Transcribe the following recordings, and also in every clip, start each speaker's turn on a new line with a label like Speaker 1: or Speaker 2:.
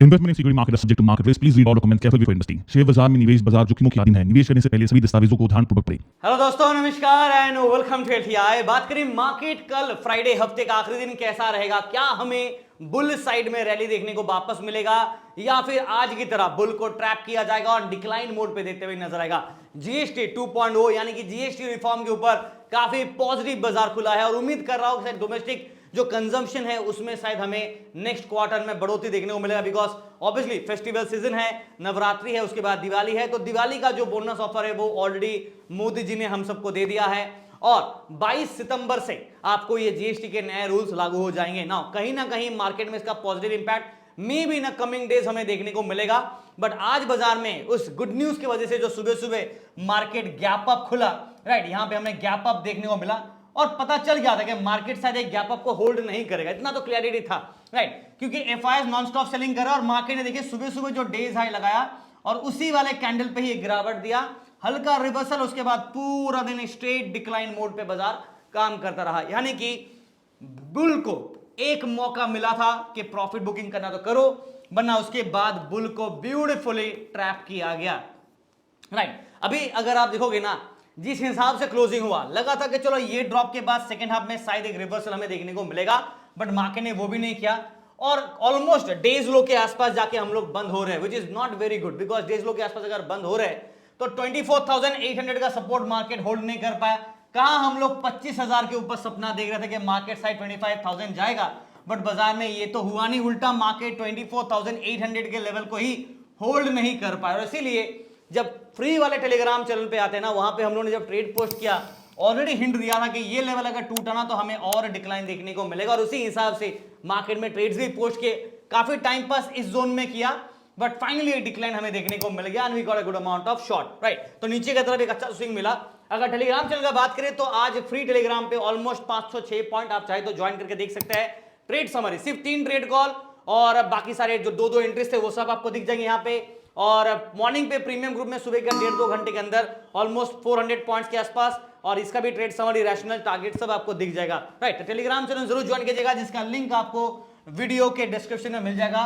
Speaker 1: Investment in security market subject to market risk. Please read all documents carefully before investing. Share बाजार में निवेश बाजार जोखिमों के अधीन है। निवेश करने से पहले सभी दस्तावेजों को ध्यानपूर्वक पढ़ें।
Speaker 2: हेलो दोस्तों, नमस्कार एंड वेलकम टू एलटीआई। बात करें मार्केट, कल फ्राइडे हफ्ते का आखिरी दिन कैसा रहेगा? क्या हमें बुल साइड में रैली देखने को वापस मिलेगा या फिर आज की तरह बुल को ट्रैप किया जाएगा और डिक्लाइन मोड पे देते हुए नजर आएगा? जीएसटी 2.0 यानी कि जीएसटी रिफॉर्म के ऊपर काफी पॉजिटिव बाजार खुला है और उम्मीद कर रहा हूं कि डोमेस्टिक जो कंजम्पशन है उसमें शायद हमें नेक्स्ट क्वार्टर में बढ़ोतरी देखने को मिलेगा, बिकॉज ऑब्वियसली फेस्टिवल सीजन है, नवरात्रि है, उसके बाद दिवाली है। तो दिवाली का जो बोनस ऑफर है वो ऑलरेडी मोदी जी ने हम सबको दे दिया है और 22 सितंबर से आपको ये जीएसटी के नए रूल्स लागू हो जाएंगे। ना कहीं ना कहीं मार्केट में इसका positive impact may be in coming days हमें देखने को मिलेगा, बट आज बाजार में उस गुड न्यूज की वजह से जो सुबह सुबह मार्केट गैप अप खुला, राइट, यहां पे हमें गैप अप देखने को मिला और पता चल गया था कि मार्केट शायद एक गैप अप को होल्ड नहीं करेगा, इतना तो क्लैरिटी था, राइट, क्योंकि एफआईआई नॉन स्टॉप सेलिंग कर रहा और मार्केट ने देखिए सुबह सुबह जो डेज हाई लगाया और उसी वाले कैंडल पे ही गिरावट दिया, हल्का रिवर्सल, उसके बाद पूरा दिन स्ट्रेट डिक्लाइन मोड पे बाजार काम करता रहा। यानी कि बुल को एक मौका मिला था कि प्रॉफिट बुकिंग करना तो करो, वरना उसके बाद बुल को ब्यूटीफुली ट्रैप किया गया, राइट। अभी अगर आप देखोगे ना, जिस हिसाब से क्लोजिंग हुआ, लगा था कि चलो ये ड्रॉप के बाद सेकंड हाफ में शायद एक रिवर्सल हमें देखने को मिलेगा, बट मार्केट ने वो भी नहीं किया और ऑलमोस्ट डेज लो के आसपास जाके हम लोग बंद हो रहे हैं, which is not very good, because days low के आसपास अगर बंद हो रहे हैं तो 24,800 का सपोर्ट मार्केट होल्ड नहीं कर पाया। कहां हम लोग 25,000 के ऊपर सपना देख रहे थे कि मार्केट साइड 25,000 जाएगा, बट बाजार में ये तो हुआ नहीं, उल्टा मार्केट 24,800 के लेवल को ही होल्ड नहीं कर पाया। और इसीलिए जब फ्री वाले टेलीग्राम चैनल पे आते हैं ना, वहां पे हम लोगों ने जब ट्रेड पोस्ट किया, ऑलरेडी हिंट दिया था कि ये लेवल अगर टूटा ना तो हमें और डिक्लाइन देखने को मिलेगा, और उसी हिसाब से मार्केट में ट्रेड्स भी पोस्ट किए, काफी टाइम पास इस जोन में किया, बट फाइनली डिक्लाइन हमें देखने को मिल गया and we got a good amount of short, right. तो नीचे की तरफ एक अच्छा स्विंग मिला। अगर टेलीग्राम चैनल का बात करें तो आज फ्री टेलीग्राम पे ऑलमोस्ट 506 पॉइंट आप चाहे तो ज्वाइन करके देख सकते हैं। ट्रेड समरी सिर्फ 3 ट्रेड कॉल और बाकी सारे जो 2-2 एंट्रीज थे वो सब आपको दिख जाएंगे यहाँ पे, और मॉर्निंग पे प्रीमियम ग्रुप में सुबह के 1.5-2 घंटे के अंदर ऑलमोस्ट 400 पॉइंट्स के आसपास, और इसका भी ट्रेड समरी, रैशनल टारगेट सब आपको दिख जाएगा, राइट। तो टेलीग्राम चैनल जरूर ज्वाइन कीजिएगा, जिसका लिंक आपको वीडियो के डिस्क्रिप्शन में मिल जाएगा।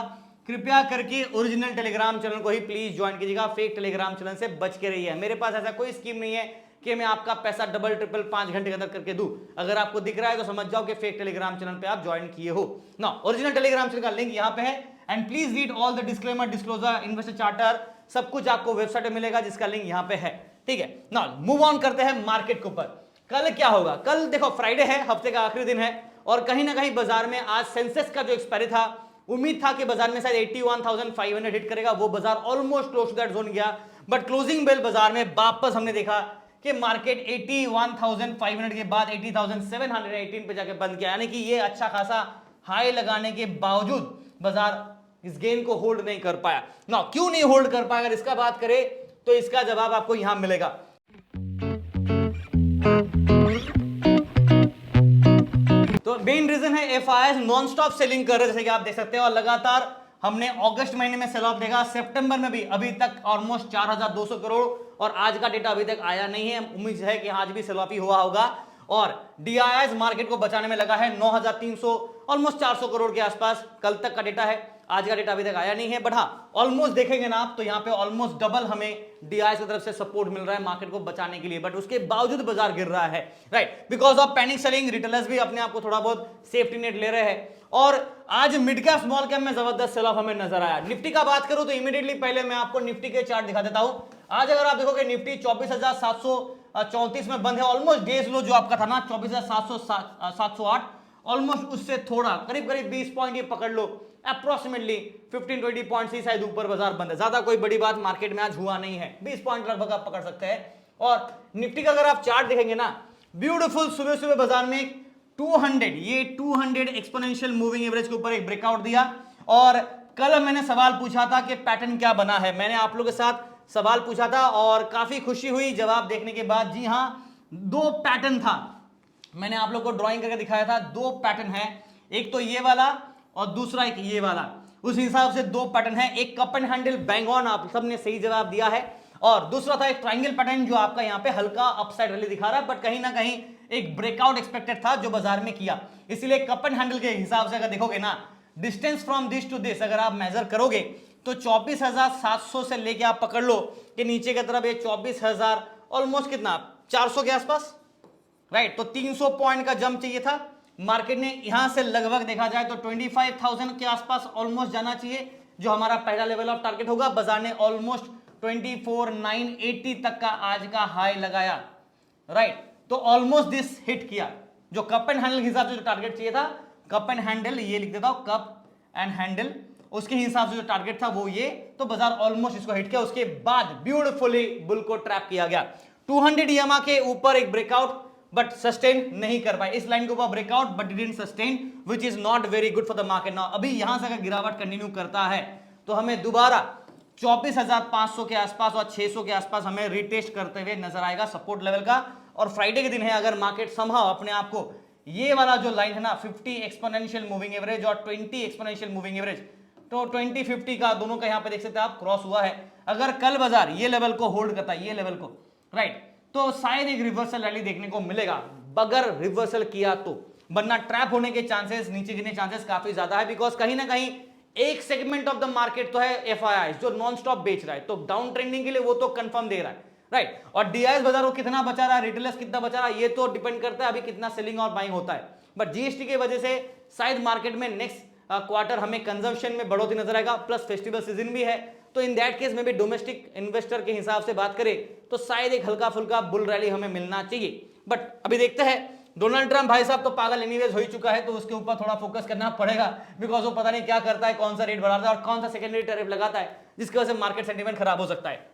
Speaker 2: कृपया करके ओरिजिनल टेलीग्राम चैनल को ही प्लीज ज्वाइन कीजिएगा, फेक टेलीग्राम चैनल से बच के रहिए। मेरे पास ऐसा कोई स्कीम नहीं है कि मैं आपका पैसा डबल ट्रिपल 5 घंटे के अंदर करके दूं। अगर आपको दिख रहा है तो समझ जाओ कि फेक टेलीग्राम चैनल पे आप ज्वाइन किए हो ना। ओरिजिनल टेलीग्राम चैनल का लिंक यहाँ पे है and please read all the disclaimer, disclosure, investor charter, सब कुछ आपको वेबसाइट में मिलेगा, जिसका लिंक यहाँ पे है, ठीक है ना। मूव ऑन करते हैं मार्केट के ऊपर। कल क्या होगा? कल देखो फ्राइडे है, हफ्ते का आखिरी दिन है, और कहीं ना कहीं बाजार में आज सेंसेक्स का जो एक्सपायरी था, उम्मीद था कि बाजार में शायद 81,500 हिट करेगा, वो बाजार almost close to that zone गया, बट क्लोजिंग बेल बाजार में वापस हमने देखा कि मार्केट 81,500 के बाद 80,718 पे जाके बंद किया, यानी कि ये अच्छा खासा हाई लगाने के बावजूद बाजार इस गेन को होल्ड नहीं कर पाया ना। क्यों नहीं होल्ड कर पाया, अगर इसका बात करें तो इसका जवाब आपको यहां मिलेगा। तो मेन रीजन है एफआईआई नॉन स्टॉप सेलिंग कर रहे, जैसे कि आप देख सकते हैं, और लगातार हमने अगस्त महीने में सेल ऑफ देखा, सितंबर में भी अभी तक ऑलमोस्ट 4,200 करोड़, और आज का डेटा अभी तक आया नहीं है, उम्मीद है कि आज भी सेल ऑफ ही हुआ होगा, और डीआईआई मार्केट को बचाने में लगा है 9,300, ऑलमोस्ट 400 करोड़ के आसपास कल तक का डेटा है, आज का डेटा अभी तक आया नहीं है, बट हाँ ऑलमोस्ट देखेंगे ना आप तो यहाँ पे ऑलमोस्ट डबल हमें डीआईआई की तरफ से सपोर्ट मिल रहा है मार्केट को बचाने के लिए, बट उसके बावजूद बाजार गिर रहा है, right, because of panic selling. Retailers भी अपने आप को थोड़ा बहुत सेफ्टी नेट ले रहे हैं, और आज मिड कैप स्मॉल कैप में जबरदस्त सेल ऑफ हमें नजर आया। निफ्टी का बात करूं तो इमीडिएटली पहले मैं आपको निफ्टी के चार्ट दिखा देता हूं। आज अगर आप देखोगे निफ्टी 24,734 में बंद है, ऑलमोस्ट डेज लो जो आपका था ना 24,708, ऑलमोस्ट उससे थोड़ा करीब 20 पॉइंट ये पकड़ लो, अप्रोक्सीमेटली 15-20 पॉइंट ही शायद ऊपर बाजार बंद है, ज्यादा कोई बड़ी बात मार्केट में आज हुआ नहीं है, 20 पॉइंट लगभग आप पकड़ सकते हैं। और निफ्टी का अगर आप चार्ट देखेंगे ना, ब्यूटीफुल सुबह सुबह बाजार में 200 एक्सपोनेंशियल मूविंग एवरेज के ऊपर एक ब्रेकआउट दिया, और कल मैंने सवाल पूछा था कि पैटर्न क्या बना है, मैंने आप लोगों के साथ सवाल पूछा था और काफी खुशी हुई जवाब देखने के बाद। जी हां, 2 पैटर्न था, मैंने आप लोग को ड्राइंग करके दिखाया था, 2 पैटर्न है, एक तो ये वाला और दूसरा एक ये वाला, उस हिसाब से 2 पैटर्न है। एक cup and handle bang on, आप सबने सही जवाब दिया है, और दूसरा था एक ट्रायंगल पैटर्न जो आपका यहाँ पे हल्का अपसाइड रैली दिखा रहा है, बट कहीं ना कहीं एक ब्रेकआउट एक्सपेक्टेड था जो बाजार में किया, इसलिए कप एंड हैंडल के हिसाब से अगर देखोगे ना distance from this to this अगर आप मेजर करोगे तो 24,700 से लेके आप पकड़ लो कि नीचे की तरफ ये 24,000 ऑलमोस्ट कितना 400 के आसपास, राइट। तो 300 पॉइंट का जंप चाहिए था। मार्केट ने यहां से लगभग देखा जाए तो 25,000 के आसपास ऑलमोस्ट जाना चाहिए, जो हमारा पहला लेवल ऑफ टारगेट होगा। बाजार ने ऑलमोस्ट 24,980 तक का आज का हाई लगाया, राइट। तो ऑलमोस्ट दिस हिट किया, जो कप एंड हैंडल के हिसाब से जो टारगेट चाहिए था, कप एंड हैंडल ये लिख देता हूं, कप एंड हैंडल, उसके हिसाब से जो टारगेट था वो ये, तो बाजार ऑलमोस्ट इसको हिट किया। उसके बाद ब्यूटीफुली बुल को ट्रैप किया गया 200 EMA के ऊपर एक ब्रेकआउट, बट सस्टेन नहीं कर पाए। इस लाइन के ऊपर breakout but didn't sustain, which is not very good for the market. Now अभी यहां से अगर गिरावट कंटिन्यू करता है तो हमें दोबारा 24,500 के आसपास और 600 के आसपास हमें रिटेस्ट करते हुए नजर आएगा सपोर्ट लेवल का। और फ्राइडे के दिन है, अगर मार्केट समहाउ अपने आप को ये वाला जो लाइन है ना 50 एक्सपोनेंशियल मूविंग एवरेज और 20 एक्सपोनेंशियल मूविंग एवरेज, तो 20-50 का दोनों का यहां पे देख सकते हैं आप क्रॉस हुआ है। अगर कल बाजार ये लेवल को होल्ड करता है, ये लेवल को, राइट, तो शायद एक रिवर्सल रैली देखने को मिलेगा, अगर रिवर्सल किया तो। वरना ट्रैप होने के चांसेस, नीचे गिरने चांसेस काफी ज्यादा है, बिकॉज कहीं ना कहीं एक सेगमेंट ऑफ द मार्केट तो है एफआईआई जो नॉन स्टॉप बेच रहा है, तो डाउन ट्रेंडिंग के लिए वो तो कंफर्म दे रहा है, राइट। और डीआईएस बाजार वो कितना बचा रहा है, रिटेलर्स कितना बचा रहा है, ये तो डिपेंड करता है अभी कितना सेलिंग और बाइंग होता है। बट जीएसटी की वजह से शायद मार्केट में नेक्स्ट क्वार्टर हमें कंजम्पशन में बढ़ोतरी नजर आएगा, प्लस फेस्टिवल सीजन भी है, तो इन दैट केस में भी डोमेस्टिक इन्वेस्टर के हिसाब से बात करें तो शायद एक हल्का फुल्का बुल रैली हमें मिलना चाहिए। बट अभी देखते हैं, डोनाल्ड ट्रंप भाई साहब तो पागल एनीवेज हो ही चुका है, तो उसके ऊपर थोड़ा फोकस करना पड़ेगा, बिकॉज वो पता नहीं क्या करता है, कौन सा रेट बढ़ाता है और कौन सा सेकेंडरी टैरिफ लगाता है, जिसकी वजह से मार्केट सेंटीमेंट खराब हो सकता है।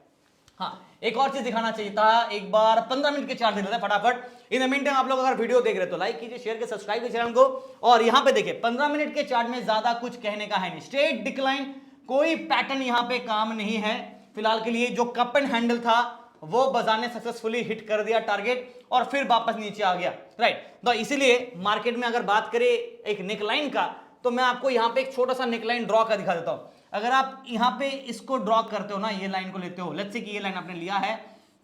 Speaker 2: हाँ, एक और चीज दिखाना चाहिए था, एक बार 15 मिनट के चार्ट देख लेते हैं फटाफट। इन द मीन टाइम आप लोग अगर वीडियो देख रहे हो तो लाइक कीजिए, शेयर कीजिए, सब्सक्राइब कीजिए चैनल को। और यहां पे देखिए 15 मिनट के चार्ट में ज्यादा कुछ कहने का है नहीं, स्ट्रेट डिक्लाइन, कोई पैटर्न यहां पे काम नहीं है फिलहाल के लिए। जो कप एंड हैंडल था वो बाजार ने सक्सेसफुली हिट कर दिया टारगेट और फिर वापस नीचे आ गया, राइट। तो इसीलिए मार्केट में अगर बात करें एक नेकलाइन का, तो मैं आपको यहां पे एक छोटा सा नेकलाइन ड्रॉ कर दिखा देता हूं। अगर आप यहां पे इसको ड्रॉ करते हो ना, ये लाइन को लेते हो, लेट्स से कि ये लाइन आपने लिया है,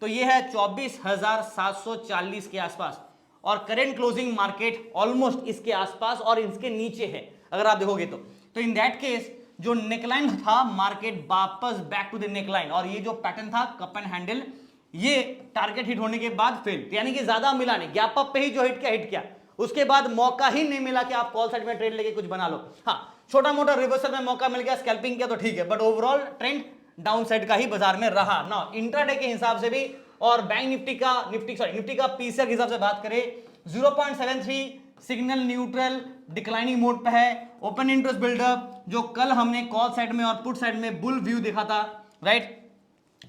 Speaker 2: तो ये है 24,740 के आसपास और करेंट क्लोजिंग मार्केट ऑलमोस्ट इसके आसपास और इसके नीचे है अगर आप देखोगे तो इन दैट केस जो नेकलाइन था मार्केट वापस बैक टू द नेकलाइन, और ये जो पैटर्न था कप एंड हैंडल, ये टारगेट हिट होने के बाद फेल, यानी कि ज्यादा मिला नहीं, गैप अप पे ही जो हिट किया, उसके बाद मौका ही नहीं मिला कि आप कॉल साइड में ट्रेड लेके कुछ बना लो। हाँ, छोटा मोटा रिवर्सल में मौका मिल गया, स्कैल्पिंग किया तो ठीक है, but overall trend down side का ही बाजार में रहा ना। इंट्राडे के हिसाब से भी और बैंक निफ्टी का पीसीआर के हिसाब से बात करें 0.73 सिग्नल न्यूट्रल डिक्लाइनिंग मोड पे है। ओपन इंटरेस्ट बिल्डअप जो कल हमने कॉल साइड में और पुट साइड में बुल व्यू देखा था, right,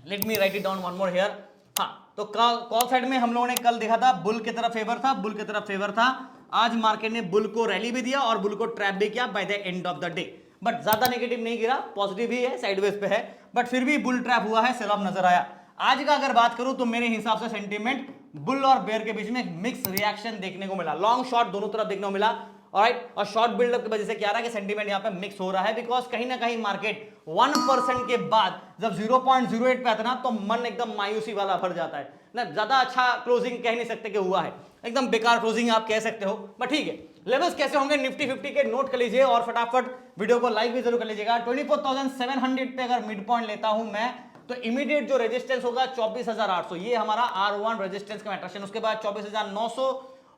Speaker 2: late me right it down one more here. हाँ, तो कॉल साइड में हम लोगों ने कल देखा था बुल की तरफ फेवर था, बुल की तरफ फेवर था। आज मार्केट ने बुल को रैली भी दिया और बुल को ट्रैप भी किया by the end of the day, but ज्यादा नेगेटिव नहीं गिरा, पॉजिटिव ही है, साइडवेज पे है, बट फिर भी बुल ट्रैप हुआ है, सेल ऑफ नजर आया। आज का अगर बात करूं तो मेरे हिसाब से सेंटीमेंट बुल और बेयर के बीच में मिक्स रिएक्शन देखने को मिला, लॉन्ग शॉर्ट दोनों तरफ देखने को मिला, ऑलराइट। और शॉर्ट बिल्डअप की वजह से क्या रहा है कि सेंटीमेंट यहां पे मिक्स हो रहा है, बिकॉज कहीं ना कहीं मार्केट 1% के बाद जब 0.08 पे आता ना तो मन एकदम मायूसी वाला भर जाता है ना। ज्यादा अच्छा क्लोजिंग कह नहीं सकते कि हुआ है, एकदम बेकार क्लोजिंग आप कह सकते हो, बट ठीक है। लेवल्स कैसे होंगे निफ्टी 50 के नोट कर लीजिए और फटाफट वीडियो को लाइक भी जरूर कर लीजिएगा। 24,700 पे अगर मिड पॉइंट लेता हूं मैं, तो इमीडिएट जो रेजिस्टेंस होगा 24,800, ये हमारा R1 रेजिस्टेंस का मैट्रेशन। उसके बाद 24,900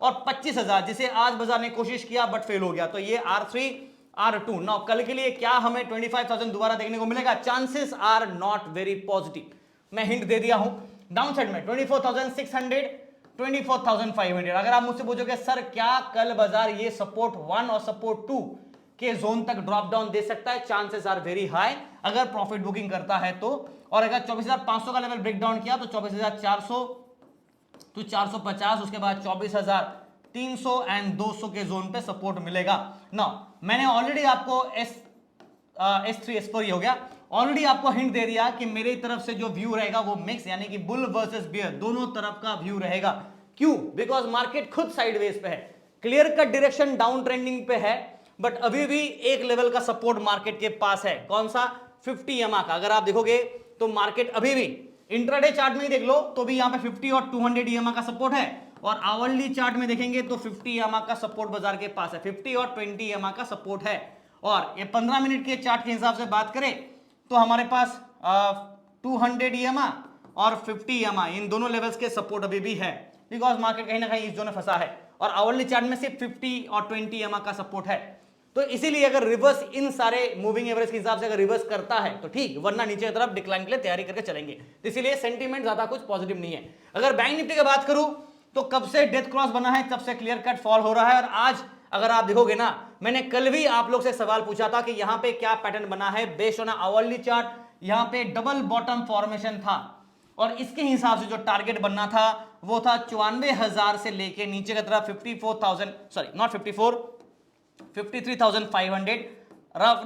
Speaker 2: और 25,000, जिसे आज बाजार ने कोशिश किया बट फेल हो गया, तो ये R3 R2। नाउ कल के लिए क्या हमें 25,000 दोबारा देखने को मिलेगा? Chances are not very positive, मैं हिंट दे दिया हूं। डाउन साइड में 24,600 24,500। अगर आप मुझसे पूछोगे सर क्या कल बाजार ये सपोर्ट 1 और सपोर्ट 2 के जोन तक ड्रॉप डाउन दे सकता है? चांसेस आर वेरी हाई अगर प्रॉफिट बुकिंग करता है तो। और अगर 24,500 का लेवल ब्रेक डाउन किया तो 24,400 तो 450, उसके बाद 24,300 एंड 200 के जोन पे सपोर्ट मिलेगा। ना मैंने ऑलरेडी आपको S3 S4 हो गया, ऑलरेडी आपको हिंट दे दिया कि मेरी तरफ से जो व्यू रहेगा वो मिक्स, यानी कि बुल वर्सेस बियर दोनों तरफ का व्यू रहेगा। क्यों? बिकॉज मार्केट खुद साइडवेज पे है, clear cut direction down trending पे है, बट अभी भी एक लेवल का सपोर्ट मार्केट के पास है। कौन सा? 50 EMA का। अगर आप देखोगे तो मार्केट अभी भी इंट्राडे चार्ट में ही देख लो तो भी यहां पे 50 और 200 EMA का सपोर्ट है, और आवरली चार्ट में देखेंगे तो 50 EMA का सपोर्ट बाजार के पास है, 50 और 20 EMA का सपोर्ट है। और ये 15 मिनट के चार्ट के हिसाब से बात करें तो हमारे पास 200 EMA और 50 EMA इन दोनों लेवल्स के सपोर्ट अभी भी है, बिकॉज मार्केट कहीं ना कहीं इस जोन में फंसा है और आवरली चार्ट में सिर्फ 50 और 20 EMA का सपोर्ट है। तो इसीलिए अगर रिवर्स इन सारे मूविंग एवरेज के हिसाब से अगर रिवर्स करता है तो ठीक, वरना नीचे की तरफ डिक्लाइन के लिए तैयारी करके चलेंगे। तो इसीलिए सेंटीमेंट ज्यादा कुछ पॉजिटिव नहीं है। अगर बैंक निफ्टी की बात करूं तो कब से डेथ क्रॉस बना है, तब से क्लियर कट फॉल हो रहा है। और आज अगर आप देखोगे ना, मैंने कल भी आप लोग से सवाल पूछा था कि यहां पे क्या पैटर्न बना है बेस्ड ऑन आवरली चार्ट। यहां पे डबल बॉटम फॉर्मेशन था और इसके हिसाब से जो टारगेट बनना था वो था 94,000 से लेके नीचे की तरफ 54,000, सॉरी नॉट 54, 53,500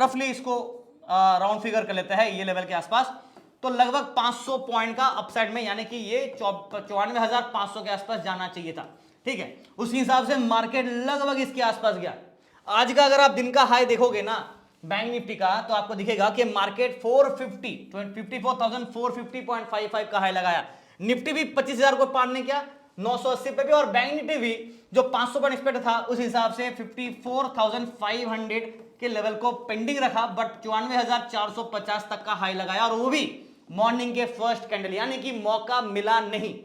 Speaker 2: रफली इसको राउंड फिगर कर लेते हैं ये लेवल के आसपास। तो लगभग 500 पॉइंट का अपसाइड में, यानी कि ये 94,500 के आसपास जाना चाहिए था। ठीक है, उस हिसाब से मार्केट लगभग इसके आसपास गया। आज का अगर आप दिन का हाई देखोगे ना बैंक निफ्टी का, तो आपको दिखेगा कि मार्केट 54,450.55 का हाई लगाया। निफ्टी भी 25,000 को पार नहीं किया, 980 पे भी, और बैंक निफ्टी भी जो 500 पॉइंट एक्सपेक्ट था उस हिसाब से 54,500 के लेवल को पेंडिंग रखा, बट 94,450 तक का हाई लगाया और वो भी मॉर्निंग के फर्स्ट कैंडल, यानी कि मौका मिला नहीं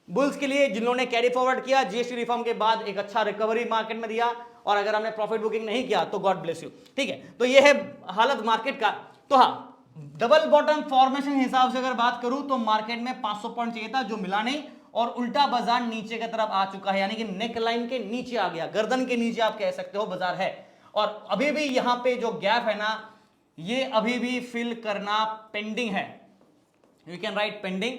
Speaker 2: बुल्स के लिए। जिन्होंने कैरी फॉरवर्ड किया जीएसटी रिफॉर्म के बाद एक अच्छा रिकवरी मार्केट में दिया, और अगर हमने प्रॉफिट बुकिंग नहीं किया तो गॉड ब्लेस यू। ठीक है, तो ये है हालत मार्केट का। तो हाँ, डबल बॉटम फॉर्मेशन हिसाब से अगर बात करूं तो मार्केट में 500 पॉइंट चाहिए था जो मिला नहीं, और उल्टा बाजार नीचे की तरफ आ चुका है, यानी कि नेक लाइन के नीचे आ गया, गर्दन के नीचे आप कह सकते हो बाजार है। और अभी भी यहां पे जो गैप है ना, ये अभी भी फिल करना पेंडिंग है। You can write pending,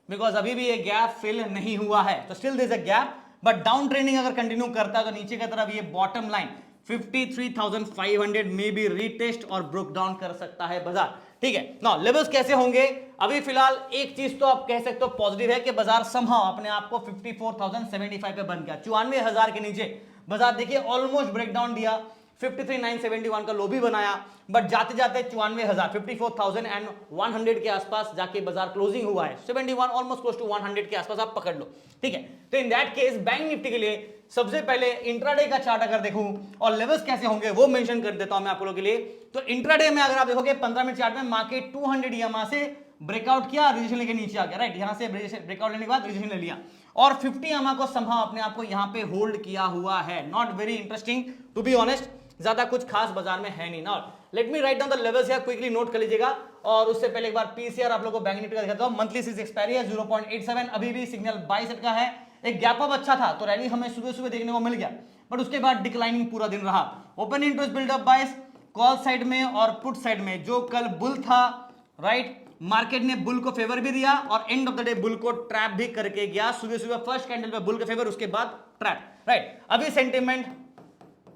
Speaker 2: because अभी भी ये गैप फिल नहीं हुआ है। तो still there is a gap, but down trending अगर कंटिन्यू करता है तो नीचे की तरफ ये बॉटम लाइन 53,500 में भी रीटेस्ट और ब्रोक डाउन कर सकता है बाजार। ठीक है, नाउ लेवल्स कैसे होंगे? अभी फिलहाल एक चीज तो आप कह सकते हो पॉजिटिव है कि बाजार समहाउ अपने आप को 54,075 पे बन गया। 94,000 के नीचे बाजार देखिए ऑलमोस्ट ब्रेकडाउन दिया, 53,971 का लो भी बनाया, बट जाते जाते 94,000 54,100 के आसपास जाके बाजार क्लोजिंग हुआ है। 71 ऑलमोस्ट क्लोज टू 100 के आसपास आप पकड़ लो। ठीक है, तो in that case bank Nifty के लिए सबसे पहले इंट्राडे का चार्ट अगर देखूं और लेवल्स कैसे होंगे वो मेंशन कर देता हूं मैं आप लोगों के लिए। तो इंट्राडे में अगर आप देखोगे 15 मिनट चार्ट में मार्केट 200 EMA से ब्रेकआउट किया, रिजेक्शन लेके नीचे आ गया, राइट। यहां से ब्रेकआउट लेने के बाद रिजेक्शन ले लिया और 50 EMA को संभाव अपने आप को यहां पे होल्ड किया हुआ है। Not very interesting to be honest, ज्यादा कुछ खास बाजार में है नहीं ना। Let me write down the levels या क्विकली नोट कर लीजिएगा। और उससे पहले एक बार पीसीआर आप लोगों को बैंक निफ्टी का दिखाता हूं। मंथली सीज एक्सपायरी है 0.87, अभी भी सिग्नल बाय सेट का है। एक गैप अप अच्छा था तो रैली हमें सुबह सुबह देखने को मिल गया, बट उसके बाद डिक्लाइनिंग पूरा दिन रहा। ओपन इंटरेस्ट बिल्डअप बायस कॉल साइड में और पुट साइड में, जो कल बुल था, राइट, मार्केट ने बुल को फेवर भी दिया और end of the day bull को ट्रैप भी करके गया। सुबह सुबह फर्स्ट कैंडल पे बुल के फेवर, उसके बाद ट्रैप, राइट। अभी सेंटिमेंट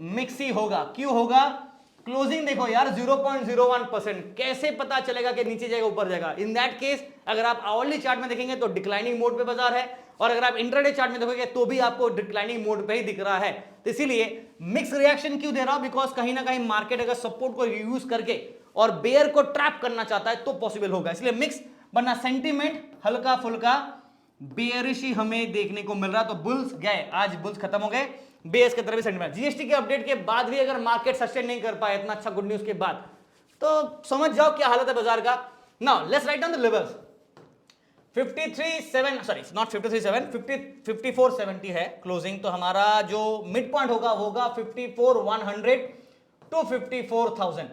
Speaker 2: मिक्स ही होगा। क्यों होगा? क्लोजिंग देखो यार 0.01%, कैसे पता चलेगा कि नीचे जाएगा ऊपर जाएगा? इन दैट केस अगर आप आवरली चार्ट में देखेंगे तो डिक्लाइनिंग मोड पे बाजार है, और अगर आप इंट्राडे चार्ट में देखोगे तो भी आपको डिक्लाइनिंग मोड पे ही दिख रहा है। तो इसीलिए मिक्स रिएक्शन क्यों दे रहा हूं? बिकॉज कहीं ना कहीं मार्केट अगर सपोर्ट को यूज करके और बेयर को ट्रैप करना चाहता है तो पॉसिबल होगा, इसलिए मिक्स, वरना सेंटीमेंट हल्का फुल्का बेयरिश ही हमें देखने को मिल रहा। तो बुल्स गए, आज बुल्स खत्म हो गए, बेस की तरफ भी सेंटीमेंट। जीएसटी के अपडेट के बाद भी अगर मार्केट सस्टेन नहीं कर पाए इतना अच्छा गुड न्यूज के बाद, तो समझ जाओ क्या हालत है बाजार का। Now let's write down the levels. 53.7, sorry not 53.7, 54.70 है क्लोजिंग। तो हमारा जो मिड पॉइंट होगा वो होगा 54,100 टू 54,000।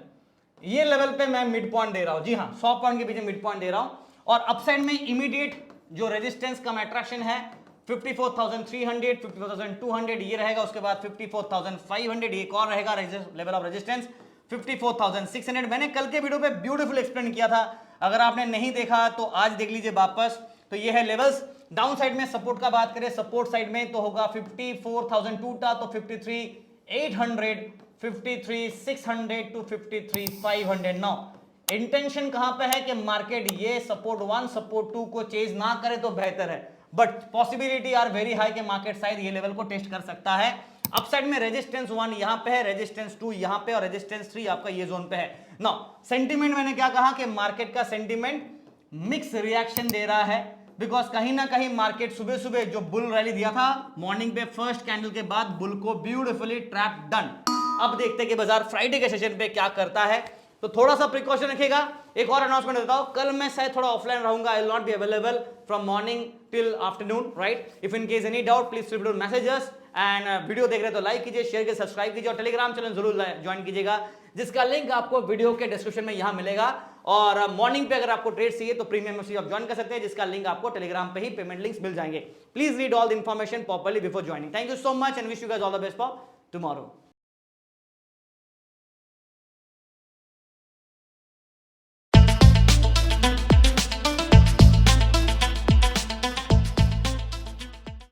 Speaker 2: ये लेवल पे मैं मिड पॉइंट दे रहा हूं। जी हाँ, 100 पॉइंट के पीछे मिड पॉइंट दे रहा हूं। और अपसाइड में इमीडिएट जो रेजिस्टेंस कम अट्रैक्शन है 54,300, 54,200 ये रहेगा। उसके बाद 54,500 एक और रहेगा लेवल ऑफ रेजिस्टेंस। 54,600 मैंने कल के वीडियो पे ब्यूटीफुल एक्सप्लेन किया था, अगर आपने नहीं देखा तो आज देख लीजिए वापस। तो ये है लेवल्स। डाउन साइड में सपोर्ट का बात करें, सपोर्ट साइड में तो होगा 54,002 था तो 53,800, 53,600 टू 53,500। नाउ इंटेंशन कहां पे है कि मार्केट ये सपोर्ट 1 सपोर्ट 2 को चेज ना करे तो बेहतर है, but possibility are very high कि मार्केट शायद ये लेवल को टेस्ट कर सकता है। अपसाइड में रेजिस्टेंस 1 यहां पे है, रेजिस्टेंस 2 यहां पे और रेजिस्टेंस 3 आपका ये जोन पे है। नाउ सेंटीमेंट मैंने क्या कहा कि मार्केट का सेंटीमेंट मिक्स रिएक्शन दे रहा है, बिकॉज कहीं ना कहीं मार्केट सुबह सुबह जो बुल रैली दिया था मॉर्निंग पे फर्स्ट कैंडल के बाद बुल को ब्यूटीफुली ट्रैप डन, अब देखते हैं कि बाजार फ्राइडे के सेशन पे क्या करता है, तो थोड़ा सा प्रिकॉशन रखेगा। एक और अनाउंसमेंट देता हूं, कल मैं शायद थोड़ा ऑफलाइन रहूंगा, I will not be available from morning till afternoon, right. If in case any doubt please feel free to message us, and video देख रहे तो लाइक कीजिए, शेयर कीजिए, सब्सक्राइब कीजिए और टेलीग्राम चैनल जरूर ज्वाइन कीजिएगा, जिसका लिंक आपको वीडियो के डिस्क्रिप्शन में यहां मिलेगा। और मॉर्निंग पे अगर आपको ट्रेड चाहिए तो प्रीमियम मेंबरशिप आप ज्वाइन कर सकते हैं, जिसका लिंक आपको टेलीग्राम पे ही पेमेंट लिंक्स मिल जाएंगे। Please read all the information properly before joining. Thank you so much and wish you guys all the best for tomorrow.